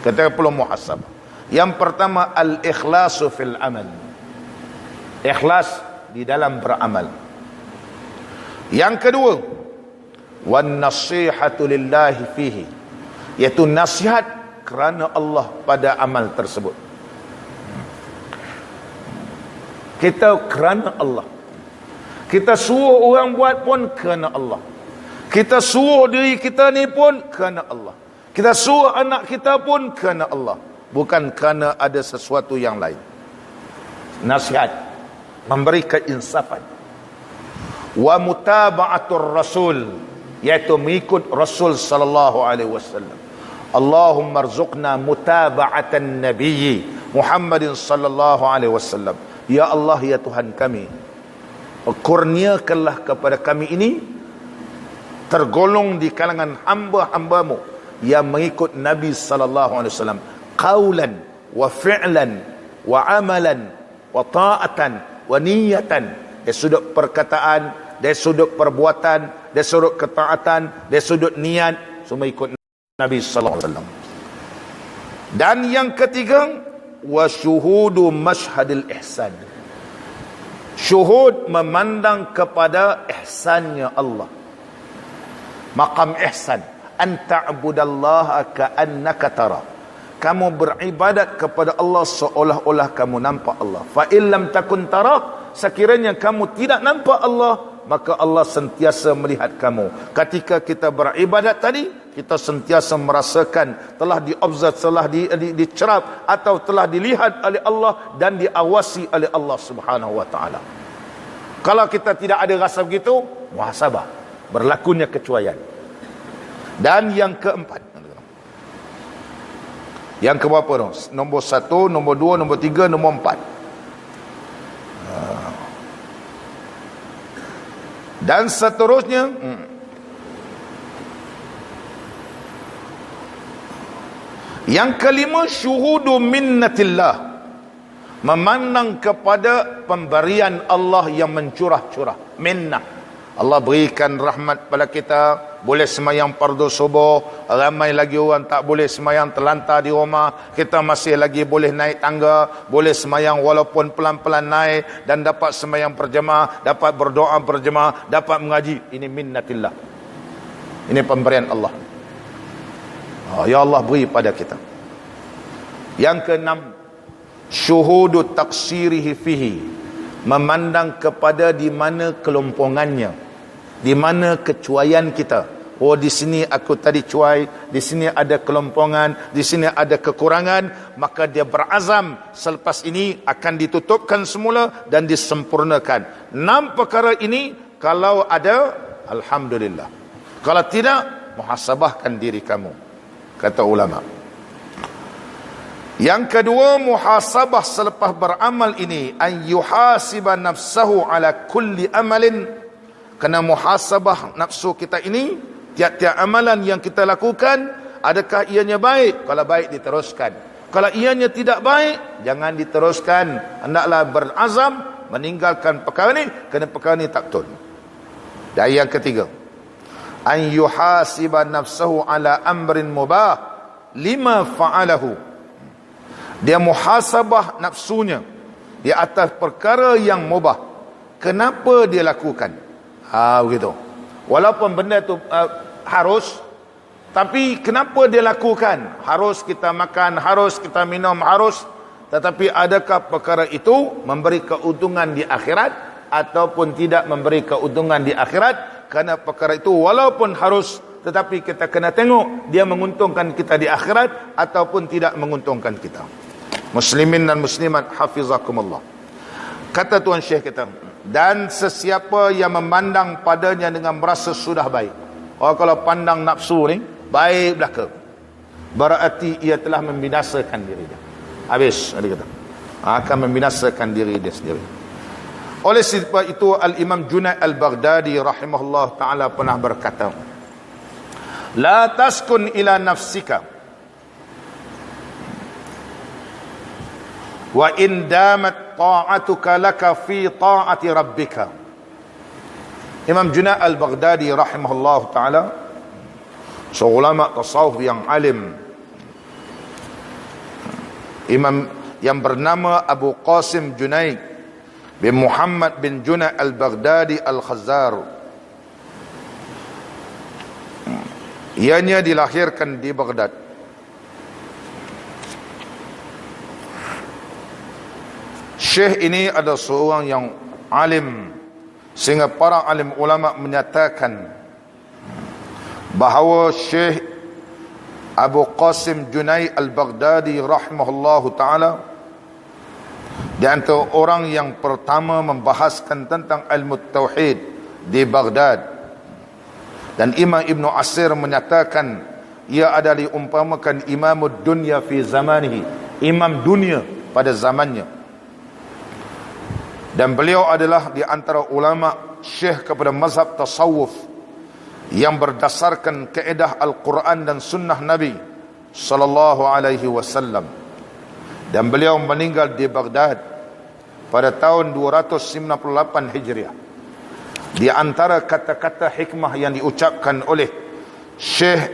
Kita perlu muhasabah. Yang pertama, al-ikhlasu fil amal. Ikhlas di dalam beramal. Yang kedua, wan nasihatu lillahi fihi, iaitu nasihat kerana Allah pada amal tersebut. Kita kerana Allah. Kita suruh orang buat pun kerana Allah. Kita suruh diri kita ni pun kerana Allah. Kita suruh anak kita pun kerana Allah, bukan kerana ada sesuatu yang lain. Nasihat, memberi keinsafan. Wa mutaba'atur rasul, iaitu mengikut Rasul sallallahu alaihi wasallam. Allahumma rzuqna mutaba'atan nabiyyi Muhammadin sallallahu alaihi wasallam. Ya Allah, ya Tuhan kami, kurniakanlah kepada kami ini tergolong di kalangan hamba-hambamu yang mengikut Nabi sallallahu alaihi wasallam, qaulan wa fi'lan wa amalan wa ta'atan wa niyatan, dari sudut perkataan, dari sudut perbuatan, dari sudut ketaatan, dari sudut niat, semua ikut Nabi sallallahu alaihi wasallam. Dan yang ketiga, wa syuhudu mashhadil ihsan, syuhud memandang kepada ihsannya Allah. Maqam ihsan, an ta'budallaha ka'annaka tara, kamu beribadat kepada Allah seolah-olah kamu nampak Allah. Fa illam takun tara, sekiranya kamu tidak nampak Allah, maka Allah sentiasa melihat kamu. Ketika kita beribadat tadi, kita sentiasa merasakan telah diobserv, telah dicerap atau telah dilihat oleh Allah dan diawasi oleh Allah Subhanahu wa taala. Kalau kita tidak ada rasa begitu, muhasabah, berlakunya kecuaian. Dan yang keempat, yang keberapa tu? Nombor 1, nombor 2, nombor 3, nombor 4. Dan seterusnya, yang kelima, syuhudu minnatillah, memandang kepada pemberian Allah yang mencurah-curah. Minnah, Allah berikan rahmat pada kita, boleh semayang fardu subuh, ramai lagi orang tak boleh semayang terlantar di rumah, kita masih lagi boleh naik tangga, boleh semayang walaupun pelan-pelan naik, dan dapat semayang berjemaah, dapat berdoa berjemaah, dapat mengaji. Ini minnatillah, ini pemberian Allah. Ya Allah beri pada kita. Yang keenam, syuhudu taksirihi fihi, memandang kepada di mana kelompongannya, di mana kecuaian kita. Oh, di sini aku tadi cuai, di sini ada kelompongan, di sini ada kekurangan, maka dia berazam selepas ini akan ditutupkan semula dan disempurnakan. 6 perkara ini kalau ada, alhamdulillah. Kalau tidak, muhasabahkan diri kamu, kata ulama. Yang kedua, muhasabah selepas beramal ini, an yuhasiba nafsahu ala kulli amalin, kena muhasabah nafsu kita ini, tiap-tiap amalan yang kita lakukan, adakah ianya baik? Kalau baik, diteruskan. Kalau ianya tidak baik, jangan diteruskan. Hendaklah berazam meninggalkan perkara ni, kerana perkara ni tak betul. Dan yang ketiga, an yuhasiba nafsahu ala amrin mubah lima fa'alahu, dia muhasabah nafsunya di atas perkara yang mubah, kenapa dia lakukan. Begitu. Walaupun benda tu harus, tapi kenapa dia lakukan? Harus kita makan, harus kita minum, harus. Tetapi adakah perkara itu memberi keuntungan di akhirat ataupun tidak memberi keuntungan di akhirat? Kerana perkara itu walaupun harus, tetapi kita kena tengok dia menguntungkan kita di akhirat ataupun tidak menguntungkan kita. Muslimin dan muslimat hafizakumullah. Kata Tuan Syekh kita, dan sesiapa yang memandang padanya dengan merasa sudah baik. Kalau pandang nafsu ni baik belaka, berarti ia telah membinasakan diri dia. Habis, dia kata, akan membinasakan diri dia sendiri. Oleh sebab itu Al-Imam Junaid Al-Baghdadi rahimahullah ta'ala pernah berkata, la taskun ila nafsika wa in damat ta'atuka laka fi ta'ati rabbika. Imam Junaid Al-Baghdadi rahimahullah ta'ala seorang ulama tasawuf yang alim, imam yang bernama Abu Qasim Junaid bin Muhammad bin Junaid Al-Baghdadi Al-Khazzar. Ianya dilahirkan di Baghdad. Syekh ini adalah seorang yang alim, sehingga para alim ulama menyatakan bahawa Syekh Abu Qasim Junaid Al-Baghdadi rahimahullahu ta'ala di antara orang yang pertama membahaskan tentang ilmu tauhid di Baghdad. Dan Imam Ibn Asir menyatakan ia adalah diumpamakan imamud dunya fi zamanihi, imam dunia pada zamannya. Dan beliau adalah di antara ulama syekh kepada mazhab tasawuf yang berdasarkan kaedah Al-Quran dan sunnah Nabi sallallahu alaihi wasallam. Dan beliau meninggal di Baghdad pada tahun 298 Hijriah. Di antara kata-kata hikmah yang diucapkan oleh Syekh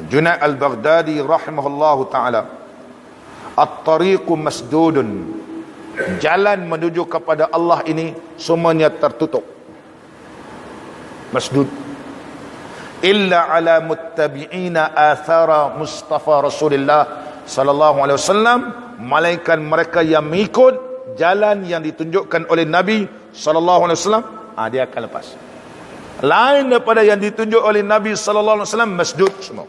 Junaid Al-Baghdadi rahimahullahu ta'ala, at-tariqu masdudun, jalan menuju kepada Allah ini semuanya tertutup, masdud, illa ala muttabi'ina athara Mustafa Rasulullah sallallahu alaihi wasallam, malaikat mereka yang mengikut jalan yang ditunjukkan oleh Nabi sallallahu alaihi wasallam, dia akan lepas. Lain daripada yang ditunjuk oleh Nabi sallallahu alaihi wasallam, masdud semua.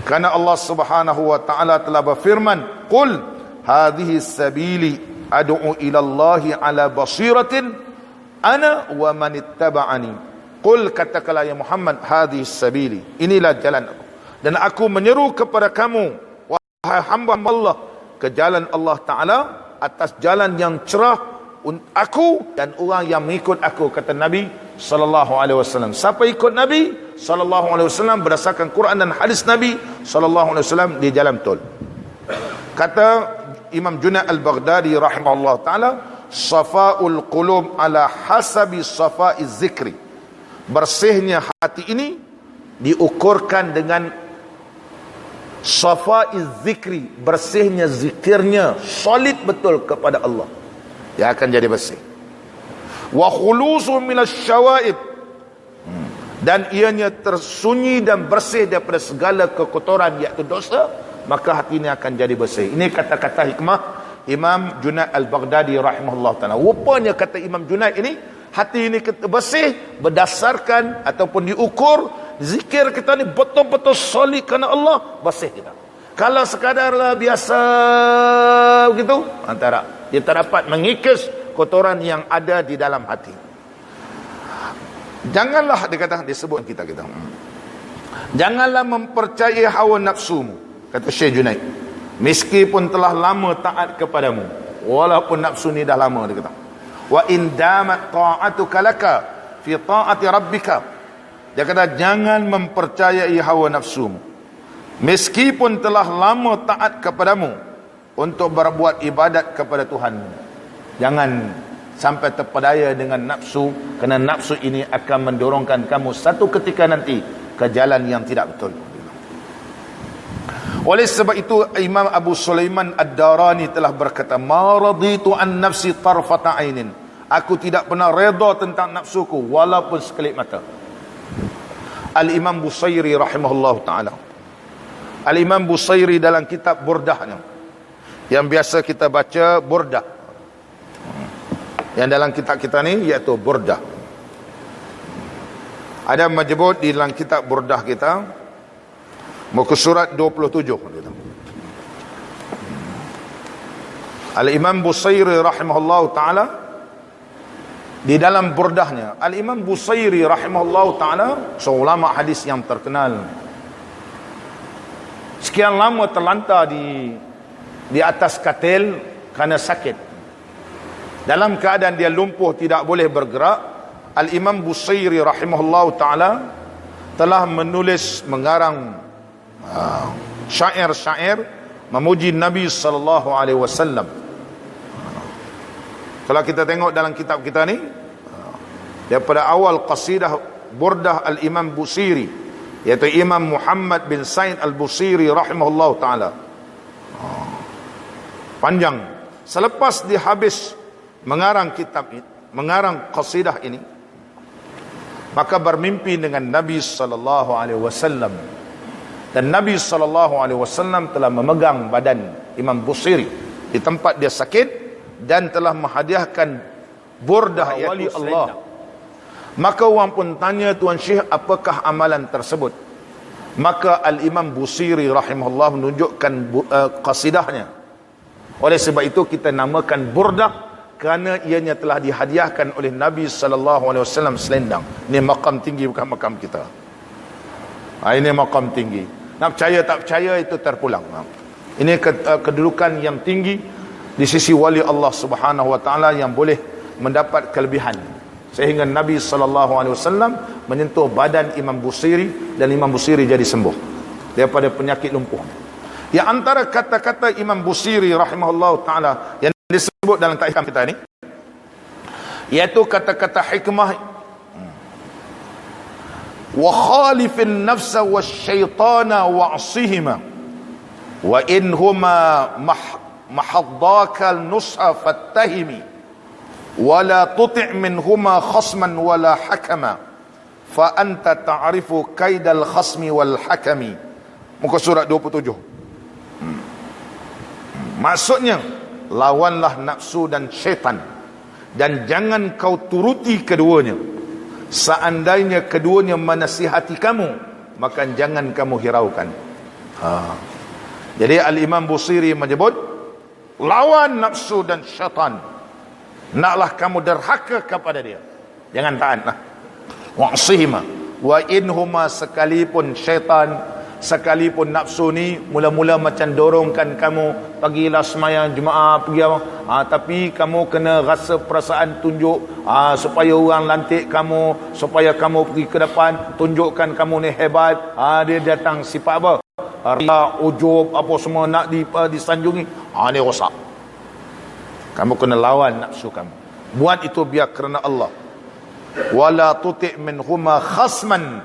Karena Allah Subhanahu wa taala telah berfirman, qul hadhihi sabili ad'u ila Allah ala basiratin ana wa man ittaba'ani. Qul, katakanlah ya Muhammad, hadhihi sabili, inilah jalan aku, dan aku menyeru kepada kamu wahai hamba Allah ke jalan Allah taala atas jalan yang cerah, aku dan orang yang mengikut aku, kata Nabi sallallahu alaihi wasallam. Siapa ikut Nabi sallallahu alaihi wasallam berdasarkan Quran dan hadis Nabi sallallahu alaihi wasallam, di jalan betul. Kata Imam Junaid Al-Baghdadi rahimahullah taala, safaul qulub ala hasabi safaiz zikri, bersihnya hati ini diukurkan dengan safaiz zikri, bersihnya zikirnya, solid betul kepada Allah, dia akan jadi bersih. Wa khulusu minasy syawaib, dan ianya tersunyi dan bersih daripada segala kekotoran iaitu dosa, maka hati ini akan jadi bersih. Ini kata-kata hikmah Imam Junaid Al-Baghdadi rahimahullah ta'ala. Rupanya kata Imam Junaid ini, hati ini bersih berdasarkan ataupun diukur zikir kita ni betul-betul solid kerana Allah, bersih kita. Kalau sekadarlah biasa begitu, antara dia tak dapat mengikis kotoran yang ada di dalam hati. Janganlah, disebut kita janganlah mempercayai hawa nafsumu, kata Syekh Junaid, meskipun telah lama taat kepadamu, walaupun nafsu ni dah lama, dia kata, wa in damat ta'atuka laka fi ta'ati rabbika, dia kata jangan mempercayai hawa nafsumu meskipun telah lama taat kepadamu untuk berbuat ibadat kepada Tuhanmu. Jangan sampai terpedaya dengan nafsu, kerana nafsu ini akan mendorongkan kamu satu ketika nanti ke jalan yang tidak betul. Oleh sebab itu Imam Abu Sulaiman Ad-Darani telah berkata, ma raditu an nafsi tarfata ainin, aku tidak pernah redha tentang nafsuku walaupun sekelip mata. Al-Imam Busairi rahimahullah ta'ala, Al-Imam Busairi dalam kitab Burdahnya, yang biasa kita baca Burdah, yang dalam kitab kita ni iaitu Burdah, ada menyebut di dalam kitab Burdah kita, muka surat 27, Al-Imam Busairi rahimahullah ta'ala di dalam Burdahnya. Al-Imam Busairi rahimahullah ta'ala seorang ulama hadis yang terkenal, sekian lama terlantar di atas katil kerana sakit. Dalam keadaan dia lumpuh, tidak boleh bergerak, Al-Imam Busairi rahimahullah ta'ala telah menulis, mengarang syair-syair memuji Nabi sallallahu alaihi wasallam. Kalau kita tengok dalam kitab kita ni, daripada awal qasidah burdah Al-Imam Busiri, iaitu Imam Muhammad bin Said Al-Busiri rahimahullah ta'ala, panjang. Selepas dia habis mengarang kitab ini, mengarang qasidah ini, maka bermimpi dengan Nabi sallallahu alaihi wasallam, dan Nabi sallallahu alaihi wasallam telah memegang badan Imam Busiri di tempat dia sakit dan telah menghadiahkan burdah wali Allah. Maka orang pun tanya, Tuan Syekh, apakah amalan tersebut? Maka Al-Imam Busiri rahimahullah menunjukkan qasidahnya. Oleh sebab itu kita namakan burdah, kerana ianya telah dihadiahkan oleh Nabi SAW selendang. Ini makam tinggi, bukan makam kita. Ini makam tinggi. Nak percaya tak percaya itu terpulang. Ini kedudukan yang tinggi di sisi wali Allah Subhanahu Wa Taala yang boleh mendapat kelebihan, sehingga Nabi SAW menyentuh badan Imam Busiri dan Imam Busiri jadi sembuh daripada penyakit lumpuh. Di antara kata-kata Imam Busiri rahimahullah ta'ala yang disebut dalam takhikam kita ini, iaitu kata-kata hikmah, wa khalifin nafsa wasyaitana wa'asihima wa inhuma mahaddaka nusha fattahimi wa la tuti' minhuma khasman wa la hakama fa anta ta'rifu kaidal khasmi wal hakami. Muka surat 27. Maksudnya, lawanlah nafsu dan syaitan, dan jangan kau turuti keduanya. Seandainya keduanya menasihati kamu, maka jangan kamu hiraukan. Jadi Al-Imam Busiri menyebut, lawan nafsu dan syaitan, naklah kamu derhaka kepada dia, jangan taatlah. Wa'sihima, wa inhuma, sekalipun syaitan, sekalipun nafsu ni mula-mula macam dorongkan kamu, pergilah semayang Jumaat, pergi apa, tapi kamu kena rasa perasaan tunjuk, supaya orang lantik kamu, supaya kamu pergi ke depan, tunjukkan kamu ni hebat. Dia datang sifat apa? Riak, ujub, apa semua nak disanjungi. Ni rosak. Kamu kena lawan nafsu kamu. Buat itu biar kerana Allah. Wala tuti' minhuma khasman,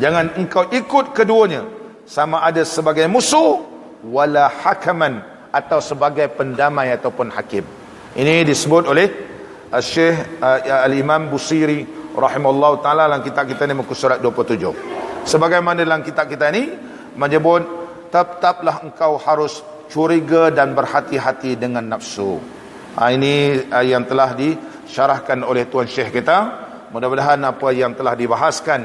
jangan engkau ikut keduanya, sama ada sebagai musuh, wala hakaman, atau sebagai pendamai ataupun hakim. Ini disebut oleh Syekh Al-Imam Busiri rahimahullah ta'ala dalam kitab kita ni, muka surat 27. Sebagaimana dalam kitab kita ni menyebut, tetaplah engkau harus curiga dan berhati-hati dengan nafsu. Ini yang telah disyarahkan oleh Tuan Syekh kita. Mudah-mudahan apa yang telah dibahaskan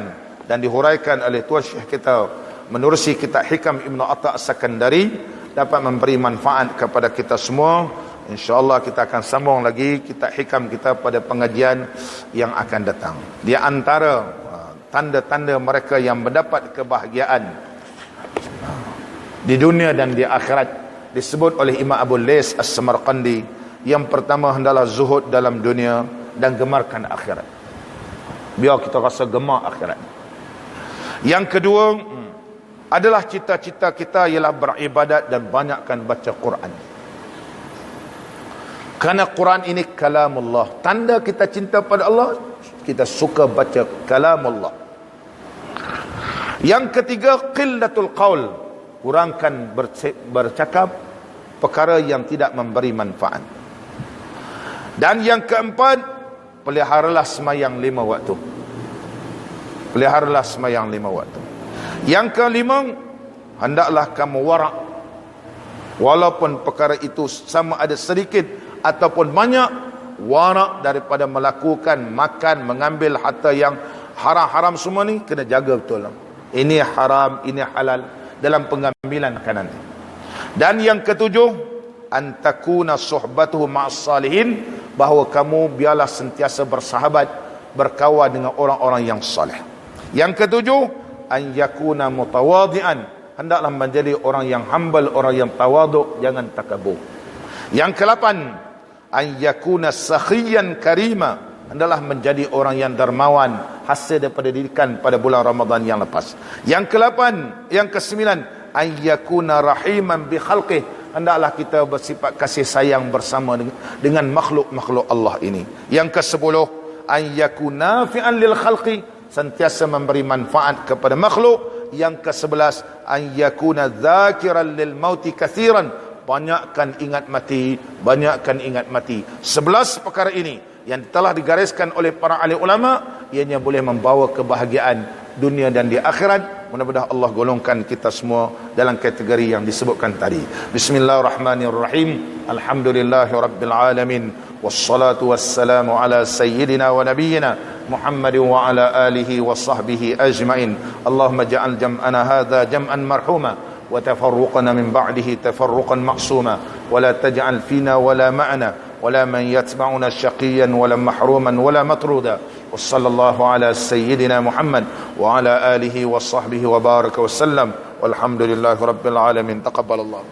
dan dihuraikan oleh Tuan Syekh kita menerusi kitab Hikam Ibn Atta' As-Sakandari dapat memberi manfaat kepada kita semua. InsyaAllah kita akan sambung lagi kitab Hikam kita pada pengajian yang akan datang. Di antara tanda-tanda mereka yang mendapat kebahagiaan di dunia dan di akhirat disebut oleh Imam Abu Lais As-Samarqandi, yang pertama hendaklah zuhud dalam dunia dan gemarkan akhirat. Biar kita rasa gemar akhirat. Yang kedua adalah cita-cita kita ialah beribadat dan banyakkan baca Quran. Kerana Quran ini kalamullah. Tanda kita cinta pada Allah, kita suka baca kalamullah. Yang ketiga, qillatul qaul, kurangkan bercakap perkara yang tidak memberi manfaat. Dan yang keempat, peliharalah sembahyang 5 waktu. Peliharalah sembahyang 5 waktu. Yang kelima, hendaklah kamu warak, walaupun perkara itu sama ada sedikit ataupun banyak, warak daripada melakukan, makan, mengambil harta yang haram-haram semua ni, kena jaga betul. Ini haram, ini halal dalam pengambilan makanan. Dan yang ketujuh, antakuna suhbatuhu ma'as salihin, bahawa kamu biarlah sentiasa bersahabat, berkawan dengan orang-orang yang salih. Yang ketujuh, an yakuna mutawadi'an, hendaklah menjadi orang yang humble, orang yang tawaduk, jangan takabur. Yang ke-8, an yakuna sakhiyan karima, adalah menjadi orang yang dermawan hasil daripada didikan pada bulan Ramadan yang lepas. Yang ke-8, yang ke-9, an yakuna rahiman bi khalqih, hendaklah kita bersifat kasih sayang bersama dengan makhluk-makhluk Allah ini. Yang ke-10, an yakuna fi'an lil khalqi, sentiasa memberi manfaat kepada makhluk. Yang ke-11, an yakuna dzakiran lil mauti katsiran, banyakkan ingat mati, banyakkan ingat mati. 11 perkara ini yang telah digariskan oleh para ahli ulama, ianya boleh membawa kebahagiaan dunia dan di akhirat. Mudah-mudahan Allah golongkan kita semua dalam kategori yang disebutkan tadi. Bismillahirrahmanirrahim. Alhamdulillahirabbil alamin. Wassalatu wassalamu ala sayyidina wa nabiyyina Muhammad wa ala alihi wa sahbihi ajma'in. Allahumma ja'al jam'ana hadha jam'an marhuma wa tafarruqana min ba'dihi tafarruqan ma'suma wa la taj'al fina wa la ma'na wa la man yatba'una shaqiyan wa la mahruman wa la matruda. وصلى الله على سيدنا محمد وعلى آله وصحبه وبارك وسلم والحمد لله رب العالمين. تقبل الله.